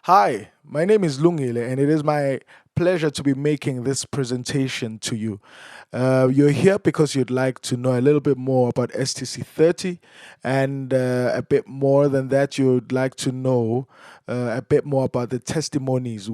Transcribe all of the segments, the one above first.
Hi, my name is Lungile, and it is my pleasure to be making this presentation to you. You're here because you'd like to know a little bit more about STC 30, and a bit more than that, you'd like to know a bit more about the testimonies.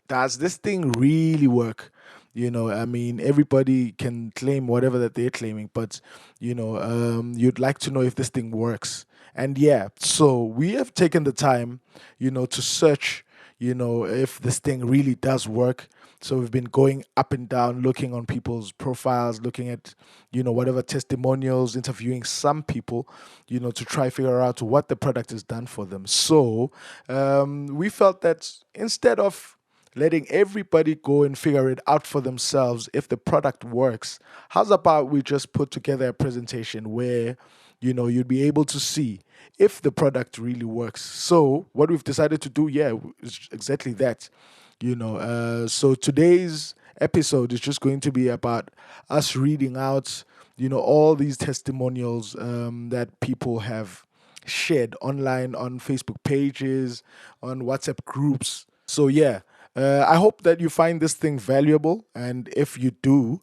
Does this thing really work? I mean, everybody can claim whatever that they're claiming, but you'd like to know if this thing works. And yeah, so we have taken the time, to search, if this thing really does work. So we've been going up and down, looking on people's profiles, looking at, whatever testimonials, interviewing some people, to try figure out what the product has done for them. So we felt that instead of letting everybody go and figure it out for themselves if the product works, how's about we just put together a presentation where you'd be able to see if the product really works. So what we've decided to do, yeah, is exactly that. So today's episode is just going to be about us reading out, all these testimonials that people have shared online on Facebook pages, on WhatsApp groups. So yeah. I hope that you find this thing valuable, and if you do,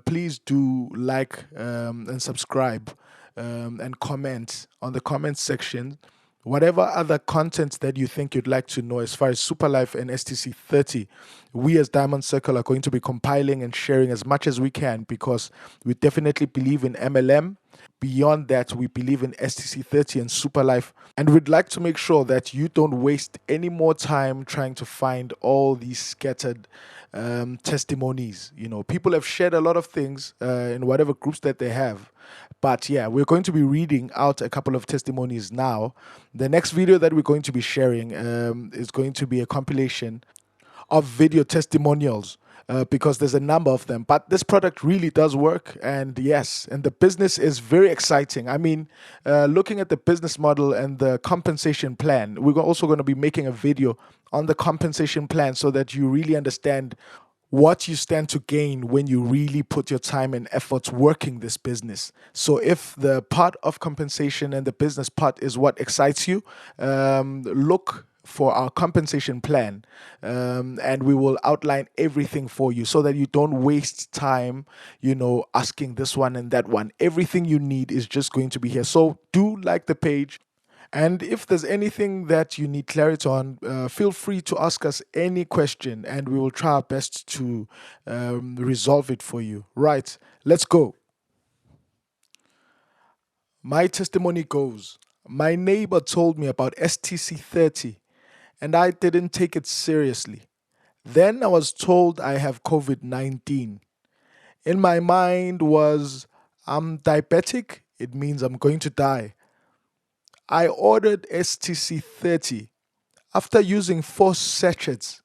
please do like and subscribe and comment on the comment section. Whatever other content that you think you'd like to know as far as Superlife and STC 30, we as Diamond Circle are going to be compiling and sharing as much as we can because we definitely believe in MLM. Beyond that, we believe in STC 30 and Superlife. And we'd like to make sure that you don't waste any more time trying to find all these scattered testimonies. People have shared a lot of things in whatever groups that they have. But yeah, we're going to be reading out a couple of testimonies now. The next video that we're going to be sharing is going to be a compilation of video testimonials because there's a number of them. But this product really does work, and yes, and the business is very exciting. I mean, looking at the business model and the compensation plan, we're also going to be making a video on the compensation plan so that you really understand what you stand to gain when you really put your time and efforts working this business. So if the part of compensation and the business part is what excites you, look for our compensation plan, and we will outline everything for you so that you don't waste time, asking this one and that one. Everything you need is just going to be here. So do like the page. And if there's anything that you need clarity on, feel free to ask us any question and we will try our best to resolve it for you. Right, let's go. My testimony goes, my neighbor told me about STC 30 and I didn't take it seriously. Then I was told I have COVID-19. In my mind was, I'm diabetic, it means I'm going to die. I ordered STC 30. After using 4 sachets,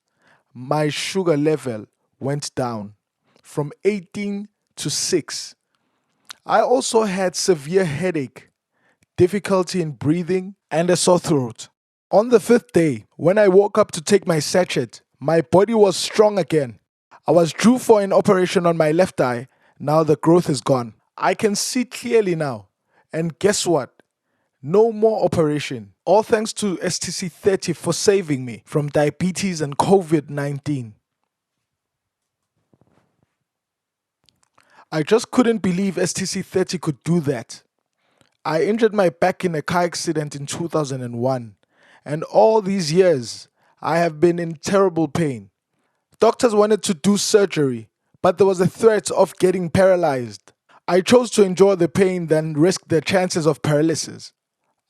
my sugar level went down from 18 to 6. I also had severe headache, difficulty in breathing, and a sore throat. On the 5th day, when I woke up to take my sachet, my body was strong again. I was due for an operation on my left eye. Now the growth is gone. I can see clearly now. And guess what? No more operation. All thanks to STC 30 for saving me from diabetes and COVID-19. I just couldn't believe STC 30 could do that. I injured my back in a car accident in 2001, and all these years I have been in terrible pain. Doctors wanted to do surgery, but there was a threat of getting paralyzed. I chose to endure the pain than risk the chances of paralysis.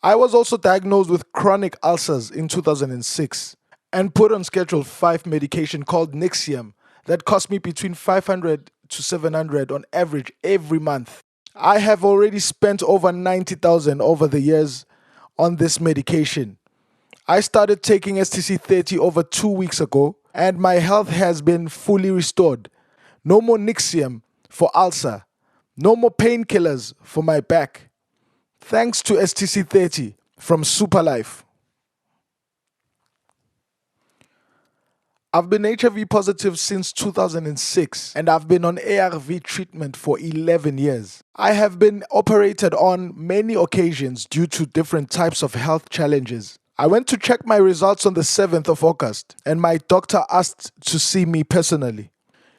I was also diagnosed with chronic ulcers in 2006 and put on Schedule 5 medication called Nexium that cost me between 500 to 700 on average every month. I have already spent over 90,000 over the years on this medication. I started taking STC 30 over 2 weeks ago and my health has been fully restored. No more Nexium for ulcer. No more painkillers for my back. Thanks to STC 30 from Superlife. I've been HIV positive since 2006 and I've been on ARV treatment for 11 years. I have been operated on many occasions due to different types of health challenges. I went to check my results on the 7th of August, and my doctor asked to see me personally.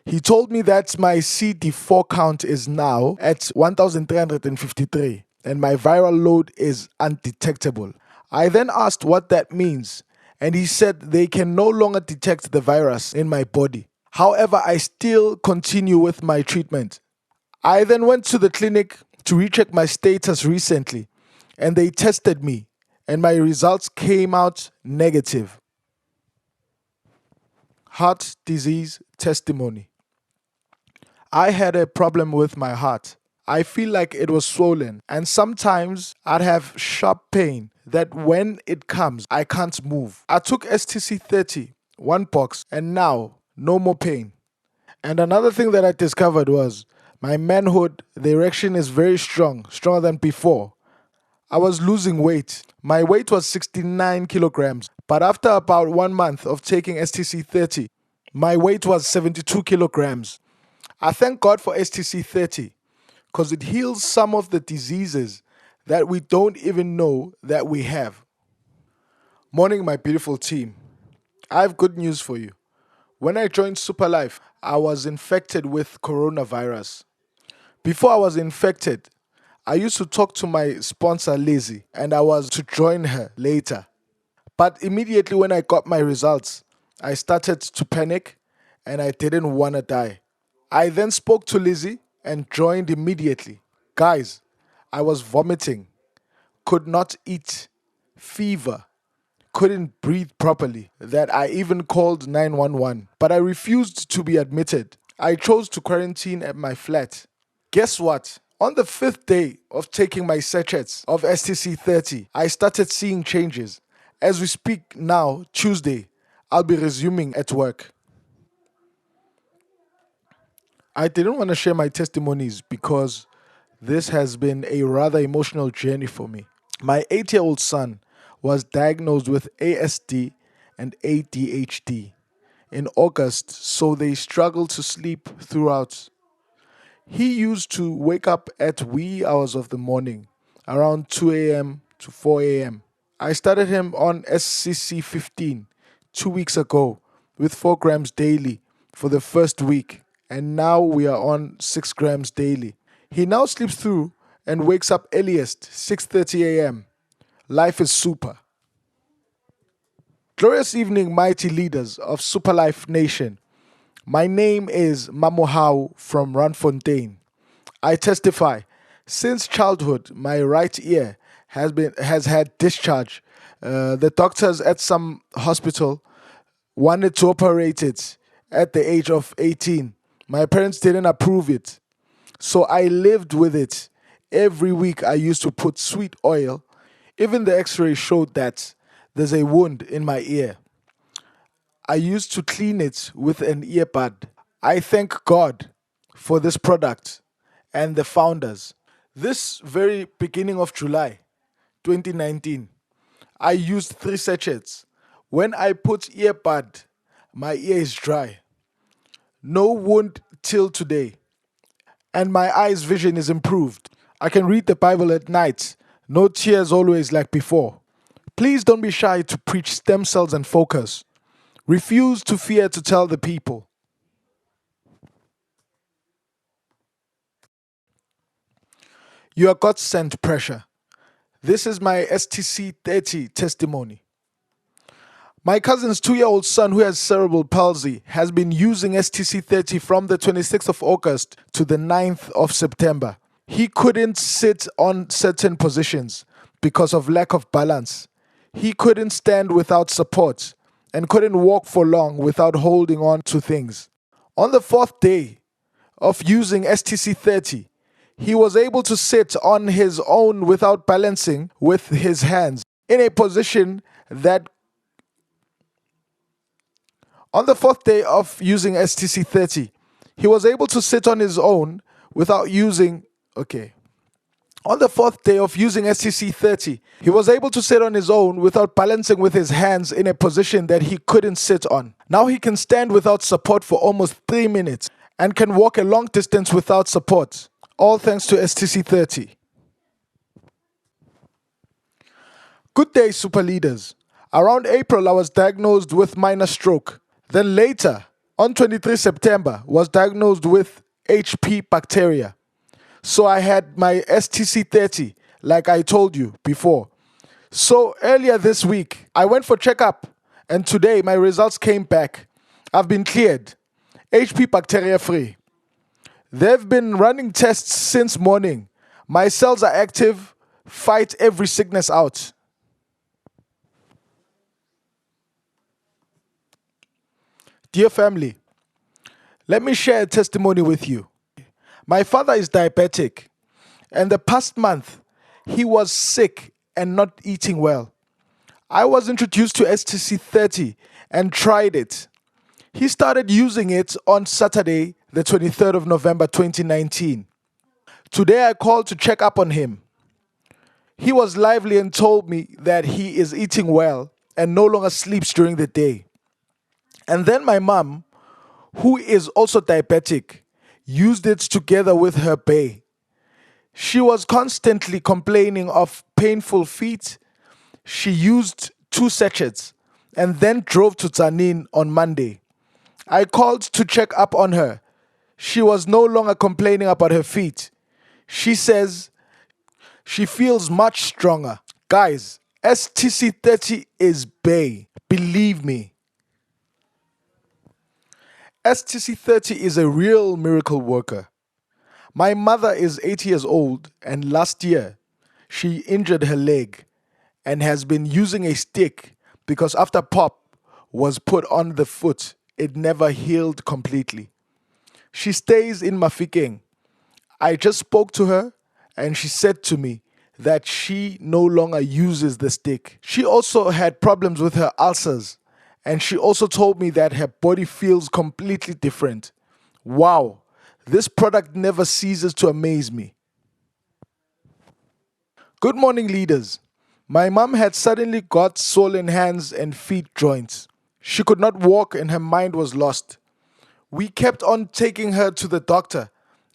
He told me that my CD4 count is now at 1,353 and my viral load is undetectable. I then asked what that means, and he said they can no longer detect the virus in my body. However, I still continue with my treatment. I then went to the clinic to recheck my status recently, and they tested me, and my results came out negative. Heart disease testimony. I had a problem with my heart. I feel like it was swollen, and sometimes I'd have sharp pain that when it comes, I can't move. I took STC 30, one box, and now no more pain. And another thing that I discovered was my manhood, the erection is very strong, stronger than before. I was losing weight. My weight was 69 kilograms, but after about 1 month of taking STC 30, my weight was 72 kilograms. I thank God for STC 30 because it heals some of the diseases that we don't even know that we have. Morning, my beautiful team. I have good news for you. When I joined Superlife, I was infected with coronavirus. Before I was infected, I used to talk to my sponsor, Lizzie, and I was to join her later. But immediately when I got my results, I started to panic and I didn't want to die. I then spoke to Lizzie and joined immediately. Guys, I was vomiting, could not eat, fever, couldn't breathe properly, that I even called 911. But I refused to be admitted. I chose to quarantine at my flat. Guess what? On the 5th day of taking my sachets of STC 30, I started seeing changes. As we speak now, Tuesday, I'll be resuming at work. I didn't want to share my testimonies because this has been a rather emotional journey for me. My 8-year-old son was diagnosed with ASD and ADHD in August, so they struggled to sleep throughout. He used to wake up at wee hours of the morning, around 2 a.m. to 4 a.m. I started him on SCC 15 2 weeks ago with 4 grams daily for the first week, and now we are on 6 grams daily. He now sleeps through and wakes up earliest 6:30 a.m. Life is super. Glorious evening, mighty leaders of Superlife Nation. My name is Mamohau from Randfontein. I testify, since childhood, my right ear has had discharge. The doctors at some hospital wanted to operate it at the age of 18. My parents didn't approve it. So I lived with it. Every week I used to put sweet oil. Even the x-ray showed that there's a wound in my ear. I used to clean it with an earbud. I thank God for this product and the founders. This very beginning of July 2019, I used 3 sachets. When I put earbud, my ear is dry. No wound till today. And my eyes vision is improved. I can read the Bible at night. No tears always like before. Please don't be shy to preach stem cells and focus. Refuse to fear to tell the people. You are God sent pressure. This is my STC 30 testimony. My cousin's 2-year-old son who has cerebral palsy has been using STC 30 from the 26th of August to the 9th of September. He couldn't sit on certain positions because of lack of balance. He couldn't stand without support and couldn't walk for long without holding on to things. On the 4th day of using STC 30, he was able to sit on his own without balancing with his hands in a position that on the 4th day of using STC 30, he was able to sit on his own without using, On the 4th day of using STC 30, he was able to sit on his own without balancing with his hands in a position that he couldn't sit on. Now he can stand without support for almost 3 minutes and can walk a long distance without support. All thanks to STC 30. Good day, super leaders. Around April, I was diagnosed with minor stroke. Then later, on 23 September, was diagnosed with HP bacteria. So I had my STC30, like I told you before. So earlier this week, I went for checkup, and today my results came back. I've been cleared, HP bacteria free. They've been running tests since morning. My cells are active, fight every sickness out. Dear family, let me share a testimony with you. My father is diabetic, and the past month, he was sick and not eating well. I was introduced to STC30 and tried it. He started using it on Saturday, the 23rd of November 2019. Today I called to check up on him. He was lively and told me that he is eating well and no longer sleeps during the day. And then my mom, who is also diabetic, used it together with her bae. She was constantly complaining of painful feet. She used 2 sachets and then drove to Tsanin on Monday. I called to check up on her. She was no longer complaining about her feet. She says she feels much stronger. Guys, STC30 is bae. Believe me. STC30 is a real miracle worker. My mother is 80 years old, and last year she injured her leg and has been using a stick because after pop was put on the foot, it never healed completely. She stays in Mafikeng. I just spoke to her and she said to me that she no longer uses the stick. She also had problems with her ulcers, and she also told me that her body feels completely different. Wow, this product never ceases to amaze me. Good morning, leaders. My mom had suddenly got swollen hands and feet joints. She could not walk and her mind was lost. We kept on taking her to the doctor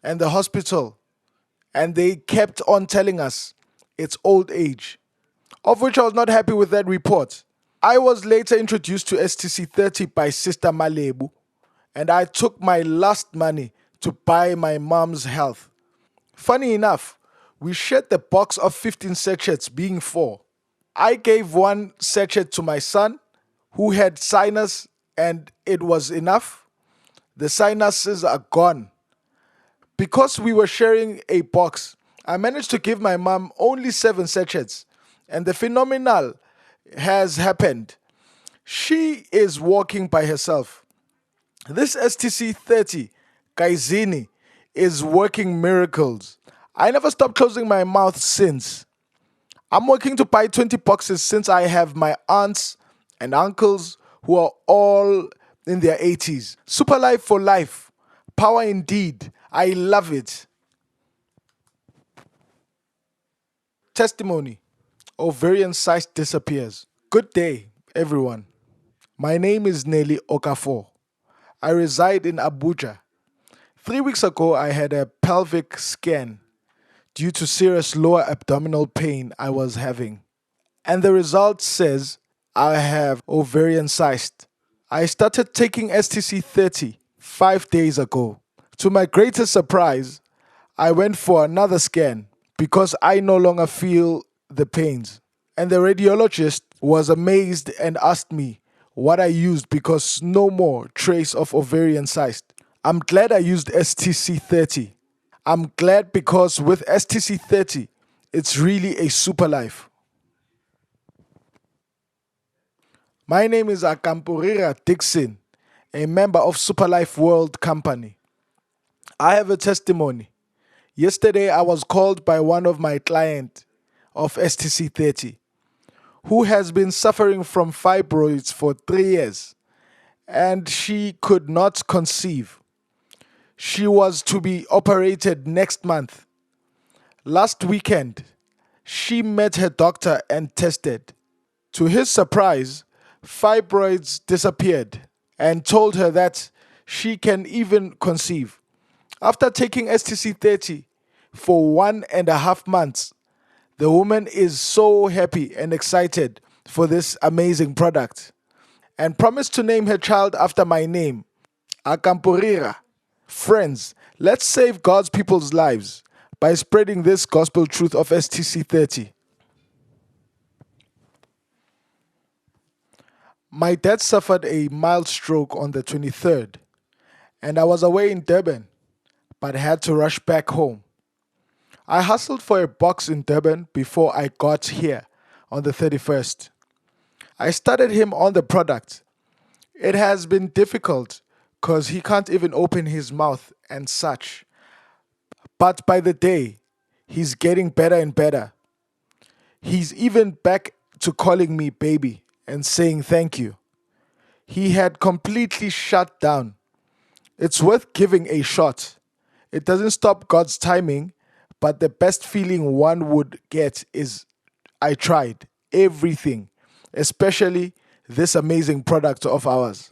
and the hospital, and they kept on telling us it's old age, of which I was not happy with that report. I was later introduced to STC30 by Sister Malebu, and I took my last money to buy my mom's health. Funny enough, we shared the box of 15 sachets being 4. I gave 1 sachet to my son, who had sinus, and it was enough. The sinuses are gone. Because we were sharing a box, I managed to give my mom only 7 sachets, and the phenomenal has happened. She is walking by herself. This STC30, Kaizini, is working miracles. I never stopped closing my mouth since. I'm working to buy 20 boxes since I have my aunts and uncles who are all in their 80s. Super life for life. Power indeed. I love it. Testimony. Ovarian cyst disappears. Good day, everyone. My name is Nelly Okafor. I reside in Abuja. 3 weeks ago, I had a pelvic scan due to serious lower abdominal pain I was having. And the result says I have ovarian cyst. I started taking STC30 5 days ago. To my greatest surprise, I went for another scan because I no longer feel the pains. And the radiologist was amazed and asked me what I used because no more trace of ovarian cyst. I'm glad I used STC30. I'm glad because with STC30, it's really a super life. My name is Akampurira Dixon, a member of Superlife World Company. I have a testimony. Yesterday, I was called by one of my clients of STC30 who has been suffering from fibroids for 3 years, and she could not conceive. She was to be operated next month. Last weekend, she met her doctor and tested. To his surprise, fibroids disappeared and told her that she can even conceive. After taking STC30 for 1.5 months, the woman is so happy and excited for this amazing product and promised to name her child after my name, Akampurira. Friends, let's save God's people's lives by spreading this gospel truth of STC 30. My dad suffered a mild stroke on the 23rd, and I was away in Durban, but had to rush back home. I hustled for a box in Durban before I got here on the 31st. I started him on the product. It has been difficult because he can't even open his mouth and such. But by the day, he's getting better and better. He's even back to calling me baby and saying thank you. He had completely shut down. It's worth giving a shot. It doesn't stop God's timing, but the best feeling one would get is I tried everything, especially this amazing product of ours.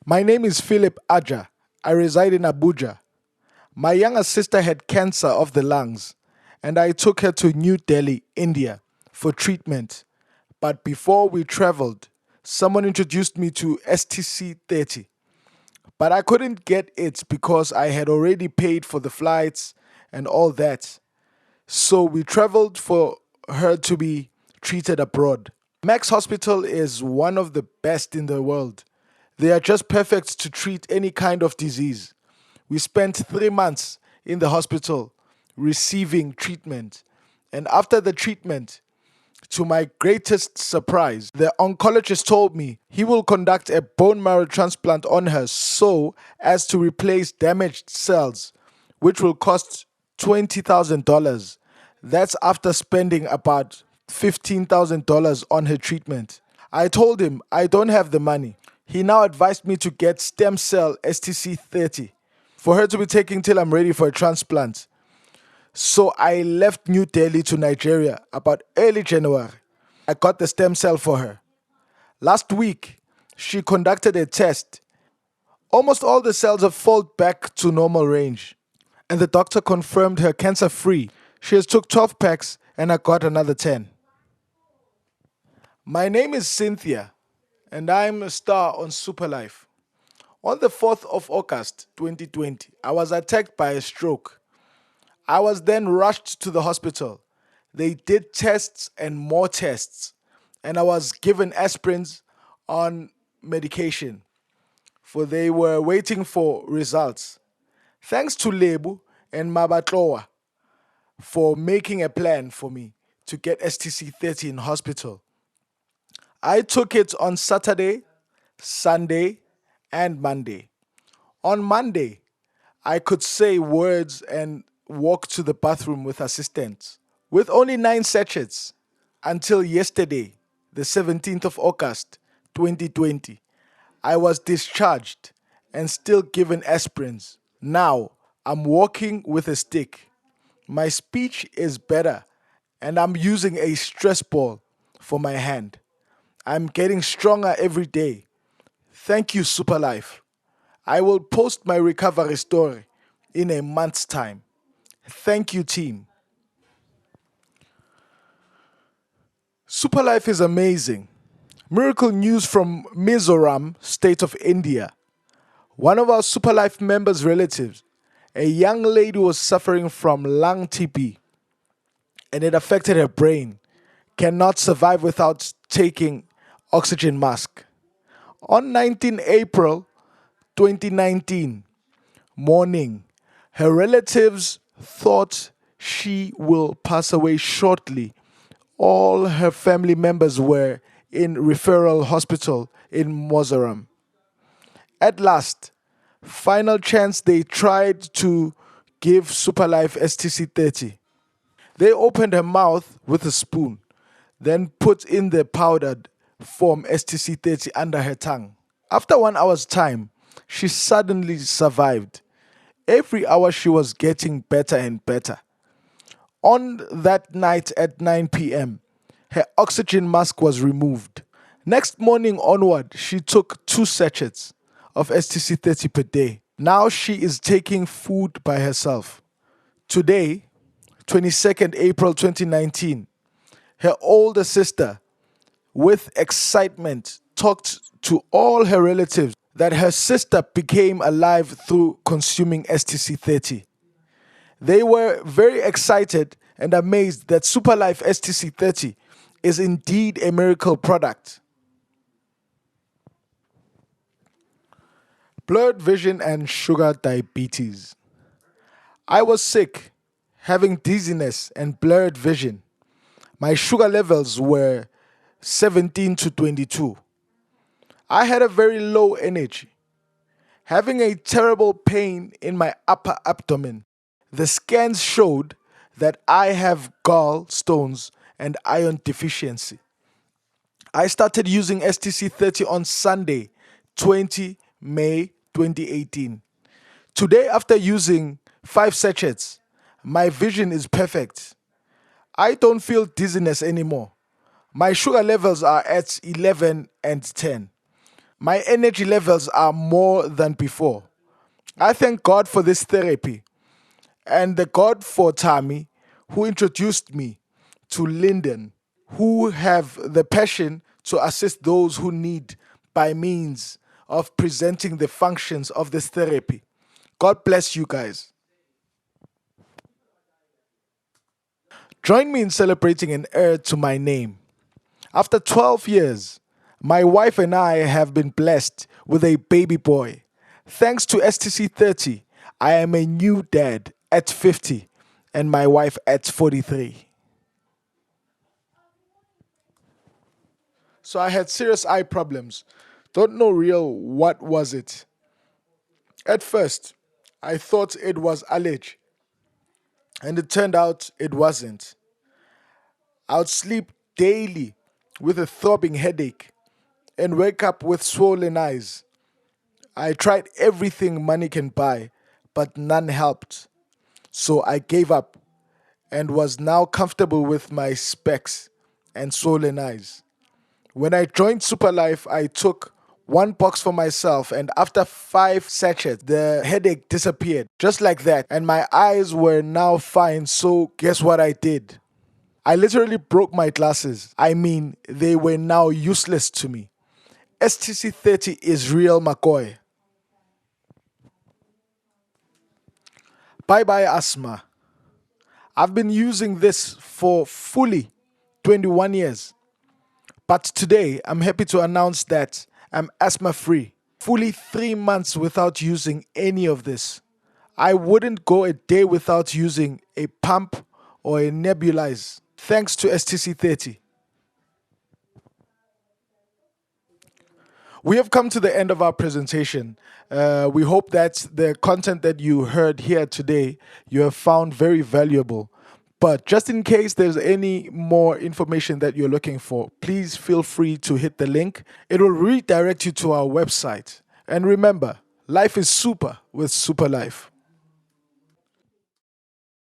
My name is Philip Aja. I reside in Abuja. My younger sister had cancer of the lungs, and I took her to New Delhi, India, for treatment. But before we traveled, someone introduced me to STC 30. But I couldn't get it because I had already paid for the flights and all that. So we traveled for her to be treated abroad. Max Hospital is one of the best in the world. They are just perfect to treat any kind of disease. We spent 3 months in the hospital receiving treatment. And after the treatment, to my greatest surprise, the oncologist told me he will conduct a bone marrow transplant on her so as to replace damaged cells, which will cost $20,000. That's after spending about $15,000 on her treatment. I told him I don't have the money. He now advised me to get stem cell STC 30 for her to be taken till I'm ready for a transplant. So I left New Delhi to Nigeria about early January. I got the stem cell for her. Last week, she conducted a test. Almost all the cells have fallen back to normal range. And the doctor confirmed her cancer free. She has took 12 packs and I got another 10. My name is Cynthia and I'm a star on Superlife. On the 4th of August 2020, I was attacked by a stroke. I was then rushed to the hospital. They did tests and more tests, and I was given aspirins on medication, for they were waiting for results. Thanks to Lebu and Mabatloa for making a plan for me to get STC 30 in hospital. I took it on Saturday, Sunday, and Monday. On Monday, I could say words and walk to the bathroom with assistance. With only 9 sachets until yesterday, the 17th of August 2020, I was discharged and still given aspirins. Now I'm walking with a stick. My speech is better and I'm using a stress ball for my hand. I'm getting stronger every day. Thank you, Superlife. I will post my recovery story in a month's time. Thank you, team. Superlife is amazing. Miracle news from Mizoram, state of India. One of our Superlife members' relatives, a young lady, was suffering from lung TB and it affected her brain. Cannot survive without taking oxygen mask. On 19 April 2019 morning, her relatives thought she will pass away shortly. All her family members were in referral hospital in Mizoram. At last, final chance, they tried to give Superlife STC 30. They opened her mouth with a spoon, then put in the powdered form STC 30 under her tongue. After 1 hour's time, she suddenly survived. Every hour she was getting better and better. On that night at 9 p.m., her oxygen mask was removed. Next morning onward, she took 2 sachets of STC 30 per day. Now she is taking food by herself. Today, 22nd April 2019, Her older sister, with excitement, talked to all her relatives that her sister became alive through consuming STC 30. They were very excited and amazed that Superlife STC 30 is indeed a miracle product. Blurred vision and sugar diabetes. I was sick, having dizziness and blurred vision. My sugar levels were 17 to 22. I had a very low energy, having a terrible pain in my upper abdomen. The scans showed that I have gallstones and iron deficiency. I started using STC 30 on Sunday, 20 May 2018. Today, after using 5 sachets, my vision is perfect. I don't feel dizziness anymore. My sugar levels are at 11 and 10. My energy levels are more than before. I thank God for this therapy and the God for Tammy who introduced me to Lyndon, who have the passion to assist those who need by means of presenting the functions of this therapy. God bless you guys. Join me in celebrating an heir to my name. After 12 years, my wife and I have been blessed with a baby boy. Thanks to STC 30, I am a new dad at 50 and my wife at 43. So I had serious eye problems. Don't know real what was it. At first, I thought it was allergy, and it turned out it wasn't. I would sleep daily with a throbbing headache and wake up with swollen eyes. I tried everything money can buy, but none helped. So I gave up and was now comfortable with my specs and swollen eyes. When I joined Superlife, I took 1 box for myself, and after 5 sachets, the headache disappeared just like that, and my eyes were now fine. So, guess what I did? I literally broke my glasses. I mean, they were now useless to me. STC 30 is real McCoy. Bye bye, asthma. I've been using this for fully 21 years. But today, I'm happy to announce that I'm asthma free. Fully 3 months without using any of this. I wouldn't go a day without using a pump or a nebulizer, thanks to STC 30. We have come to the end of our presentation. We hope that the content that you heard here today, you have found very valuable. But just in case there's any more information that you're looking for, please feel free to hit the link. It will redirect you to our website. And remember, life is super with Super Life.